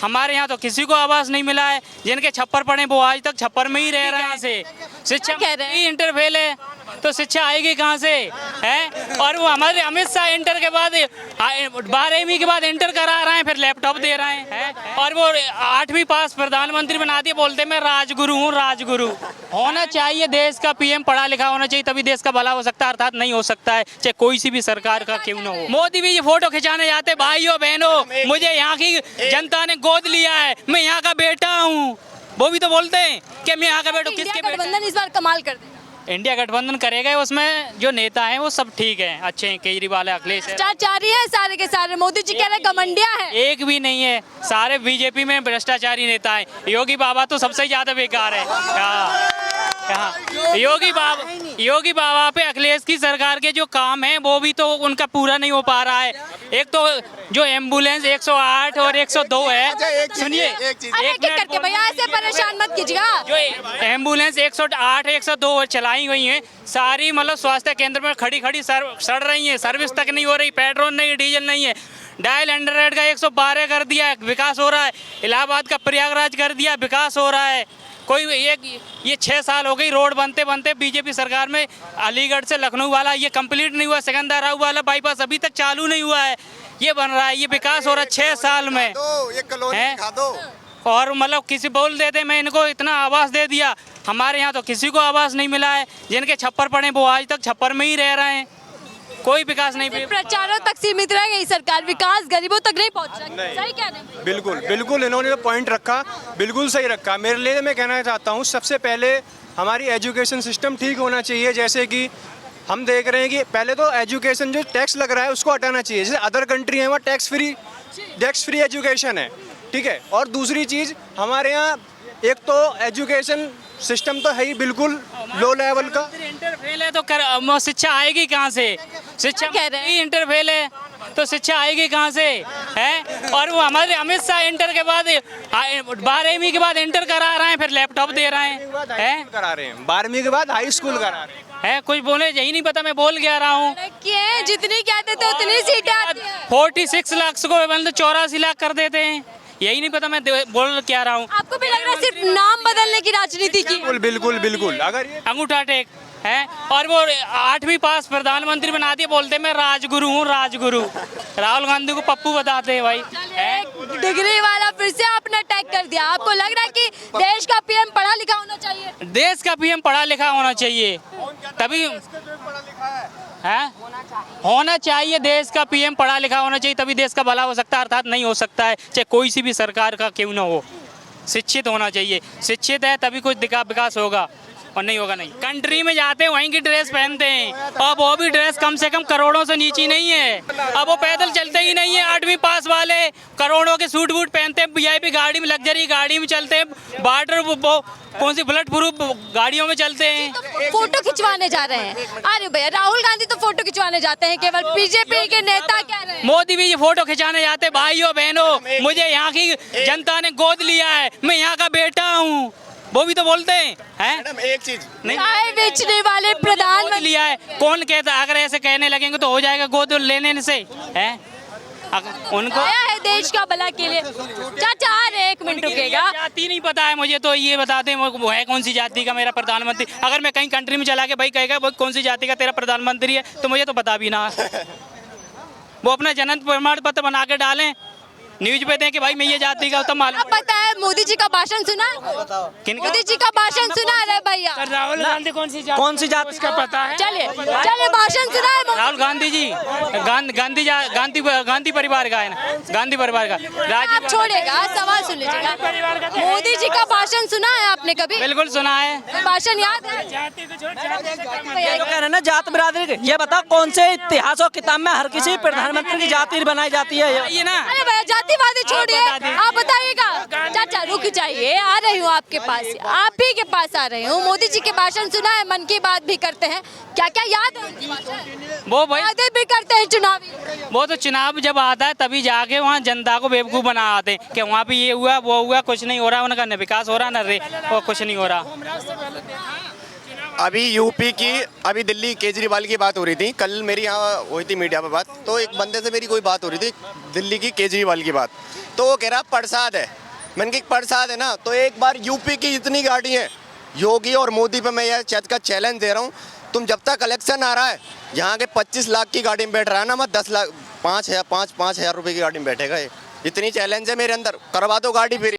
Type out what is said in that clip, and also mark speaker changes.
Speaker 1: हमारे यहाँ तो किसी को आवास नहीं मिला है। जिनके छप्पर पड़े वो आज तक छप्पर में ही रह रहे हैं। से शिक्षा
Speaker 2: कह रहे हैं?
Speaker 1: ही इंटर फेल है तो शिक्षा आएगी कहाँ से है। और वो हमारे अमित शाह इंटर के बाद 12वीं के बाद इंटर करा रहे हैं, फिर लैपटॉप दे रहे हैं। और वो 8वीं पास प्रधानमंत्री बना दिए, बोलते मैं राजगुरु हूँ। राजगुरु होना चाहिए, देश का पीएम पढ़ा लिखा होना चाहिए, तभी देश का भला हो सकता है, अर्थात नहीं हो सकता है चाहे कोई सी भी सरकार का क्यों ना हो। मोदी भी ये फोटो खिंचाने जाते, भाइयों बहनों मुझे यहाँ की जनता ने गोद लिया है, मैं यहाँ का बेटा हूँ। वो भी तो बोलते हैं कि मैं यहाँ का बेटा। किसके बेटा?
Speaker 2: गठबंधन इस बार कमाल कर देगा।
Speaker 1: इंडिया गठबंधन करेगा, उसमें जो नेता हैं वो सब ठीक हैं, अच्छे हैं। केजरीवाल है, अखिलेश है,
Speaker 2: भ्रष्टाचारी है सारे के सारे। मोदी जी कह रहे घमंडिया है।
Speaker 1: एक भी नहीं है, सारे बीजेपी में भ्रष्टाचारी नेता हैं। योगी बाबा तो सबसे ज्यादा बेकार है। योगी बाबा पे अखिलेश की सरकार के जो काम है वो भी तो उनका पूरा नहीं हो पा रहा है। एक तो जो एम्बुलेंस 108 और 102 है, सुनिए
Speaker 2: एक करके भैया ऐसे परेशान मत कीजिएगा।
Speaker 1: जो एम्बुलेंस 108 102 चलाई हुई हैं सारी, मतलब स्वास्थ्य केंद्र में खड़ी खड़ी सड़ रही हैं, सर्विस तक नहीं हो रही, पेट्रोल नहीं, डीजल नहीं है। डायल 100 का 112 कर दिया, विकास हो रहा है। इलाहाबाद का प्रयागराज कर दिया, विकास हो रहा है। कोई ये 6 साल हो गई रोड बनते बनते बीजेपी सरकार में। अलीगढ़ से लखनऊ वाला ये कंप्लीट नहीं हुआ, सिकंदराबाद वाला बाईपास अभी तक चालू नहीं हुआ है। ये बन रहा है, ये विकास हो रहा है 6 साल में है। और मतलब किसी बोल देते मैं इनको इतना आवास दे दिया, हमारे यहाँ तो किसी को आवास नहीं मिला है। जिनके छप्पर पड़े वो आज तक छप्पर में ही रह रहे हैं, कोई विकास नहीं।
Speaker 2: प्रचारों तक सीमित रह गई सरकार, विकास गरीबों तक नहीं पहुंच रहा। सही कह रहे हैं।
Speaker 3: बिल्कुल बिल्कुल, इन्होंने जो पॉइंट रखा बिल्कुल सही रखा। मेरे लिए मैं कहना चाहता हूँ, सबसे पहले हमारी एजुकेशन सिस्टम ठीक होना चाहिए। जैसे कि हम देख रहे हैं कि पहले तो एजुकेशन जो टैक्स लग रहा है उसको हटाना चाहिए। जैसे अदर कंट्री है वहाँ टैक्स फ्री एजुकेशन है, ठीक है। और दूसरी चीज़ हमारे यहाँ एक तो एजुकेशन सिस्टम तो है ही बिल्कुल लो लेवल का।
Speaker 1: इंटर फेल है तो शिक्षा आएगी कहाँ से? शिक्षा
Speaker 2: कह रहे हैं?
Speaker 1: ही इंटर फेल है तो शिक्षा आएगी कहाँ से है। और वो हमारे अमित शाह इंटर के बाद 12वीं के बाद इंटर करा रहे हैं, फिर लैपटॉप दे रहे हैं।
Speaker 3: करा रहे हैं 12वीं के बाद हाई स्कूल करा रहे हैं।
Speaker 1: कुछ बोले यही नहीं पता, मैं बोल के आ रहा हूँ।
Speaker 2: जितनी कहते थे उतनी सीटें आती हैं।
Speaker 1: 46 लाख को 84 लाख कर देते हैं, यही नहीं पता मैं बोल क्या रहा हूँ।
Speaker 2: आपको भी लग रहा है सिर्फ नाम बदलने की राजनीति की?
Speaker 3: बिल्कुल बिल्कुल बिल्कुल। अगर ये
Speaker 1: अंगूठा टेक है और वो 8वीं पास प्रधानमंत्री बना दिए, बोलते मैं राजगुरु हूँ। राजगुरु राहुल गांधी को पप्पू बताते हैं भाई।
Speaker 2: डिग्री वाला फिर से आपने टैग कर दिया। आपको लग रहा है कि देश का पीएम पढ़ा लिखा होना चाहिए?
Speaker 1: देश का पीएम पढ़ा लिखा होना चाहिए, तभी है होना चाहिए। देश का पीएम पढ़ा लिखा होना चाहिए, तभी देश का भला हो सकता है, अर्थात नहीं हो सकता है चाहे कोई सी भी सरकार का क्यों ना हो। शिक्षित होना चाहिए, शिक्षित है तभी कुछ विकास होगा, और नहीं होगा नहीं। कंट्री में जाते हैं वहीं की ड्रेस पहनते हैं, और वो भी ड्रेस कम से कम करोड़ों से नीचे नहीं है। अब वो पैदल चलते ही नहीं है। 8वीं पास वाले करोड़ों के सूट बूट पहनते हैं, वीआईपी गाड़ी में, लग्जरी गाड़ी में चलते हैं, बॉर्डर कौन सी बुलेट प्रूफ गाड़ियों में चलते हैं।
Speaker 2: तो फोटो खिंचवाने जा रहे हैं। अरे भैया राहुल गांधी तो फोटो खिंचवाने जाते हैं, केवल बीजेपी के नेता कह रहे हैं।
Speaker 1: मोदी भी ये फोटो खिंचाने जाते, भाइयों बहनों मुझे यहाँ की जनता ने गोद लिया है, मैं यहाँ का बेटा हूँ। वो भी तो बोलते हैं
Speaker 3: एक चीज
Speaker 1: नहीं
Speaker 2: बेचने वाले प्रधानमंत्री
Speaker 1: लिया है। कौन कहता, अगर ऐसे कहने लगेंगे तो हो जाएगा गोद लेने से है। उनको
Speaker 2: आया है देश का भला के लिए। चाचा आ रहे, 1 मिनट रुकेगा।
Speaker 1: जाति नहीं पता है मुझे, तो ये बता दें वो है कौन सी जाति का मेरा प्रधानमंत्री। अगर मैं कहीं कंट्री में चला के भाई कहेगा वो कौन सी जाति का तेरा प्रधानमंत्री है, तो मुझे तो पता भी ना। वो अपना जन्म प्रमाण पत्र बना के डालें, न्यूज पे दें कि भाई मैं ये जाति का, तो मालूम।
Speaker 2: अब पता है मोदी जी का भाषण सुना? मोदी जी का भाषण सुना है भैया?
Speaker 1: राहुल गांधी कौन सी जाति का पता है?
Speaker 2: चलिए भाषण सुना है?
Speaker 1: राहुल गांधी जी गांधी परिवार का है ना, गांधी परिवार का।
Speaker 2: आप छोड़ेगा, सवाल सुन लीजिएगा। मोदी जी का भाषण सुना है आपने कभी?
Speaker 1: बिल्कुल सुना है।
Speaker 2: भाषण याद है?
Speaker 4: ये जो कह रहे हैं ना जात बिरादरी, ये बताओ कौन से इतिहास और किताब में हर किसी प्रधानमंत्री की जाति बनाई जाती है?
Speaker 1: ये ना
Speaker 2: अरे भैया जातिवादी छोड़िए, आप बताइएगा। चाचा रुक जाइए, आ रही हूँ आपके पास, आप ही के पास आ रही हूँ। मोदी जी के भाषण सुना है, मन की बात भी करते हैं, क्या क्या याद है?
Speaker 1: वो भाई
Speaker 2: वादे भी करते हैं चुनावी।
Speaker 1: वो तो चुनाव जब आता है तभी जाके वहाँ जनता को बेवकूफ़ बना आते हैं कि वहाँ पे ये हुआ वो हुआ, कुछ नहीं हो रहा, उनका न विकास हो रहा न रे और कुछ नहीं हो रहा।
Speaker 5: अभी यूपी की, अभी दिल्ली केजरीवाल की बात हो रही थी, कल मेरी यहाँ हुई थी मीडिया पर बात, तो एक बंदे से मेरी कोई बात हो रही थी दिल्ली की केजरीवाल की बात, तो वो कह रहा प्रसाद है। मैंने कहा प्रसाद है ना, तो एक बार यूपी की इतनी गाड़ी है, योगी और मोदी पे मैं यह का चैलेंज दे रहा हूँ, तुम जब तक इलेक्शन आ रहा है, यहाँ के 25 लाख की गाड़ी में बैठ रहा है ना, मैं 10 लाख 5,000 रुपए की गाड़ी में बैठेगा। ये इतनी चैलेंज है मेरे अंदर, करवा दो गाड़ी फिर।